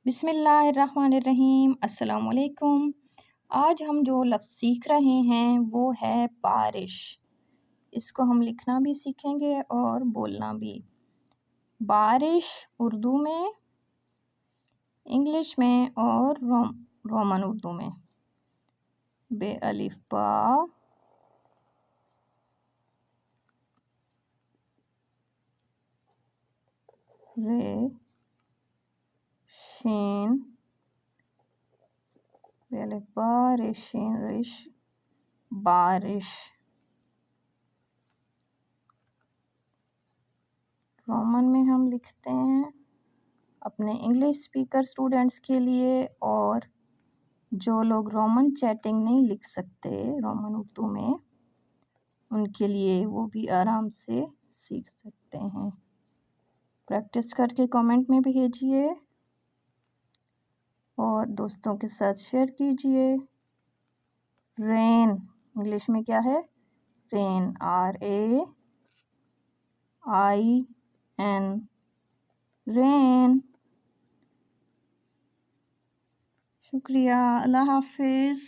बिस्मिल्लाहिर्रहमानिर्रहीम। अस्सलामुअलैकुम। आज हम जो लफ्ज़ सीख रहे हैं वो है बारिश। इसको हम लिखना भी सीखेंगे और बोलना भी। बारिश उर्दू में, इंग्लिश में और रोमन उर्दू में। बे अलिफ बा, रे शीन, बे अलिफ बा, रे शीन रिश, बारिश। रोमन में हम लिखते हैं अपने इंग्लिश स्पीकर स्टूडेंट्स के लिए, और जो लोग रोमन चैटिंग नहीं लिख सकते रोमन उर्दू में, उनके लिए वो भी आराम से सीख सकते हैं। प्रैक्टिस करके कमेंट में भेजिए और दोस्तों के साथ शेयर कीजिए। रेन इंग्लिश में क्या है? Rain, RAIN, rain. शुक्रिया, अल्लाह हाफिज़।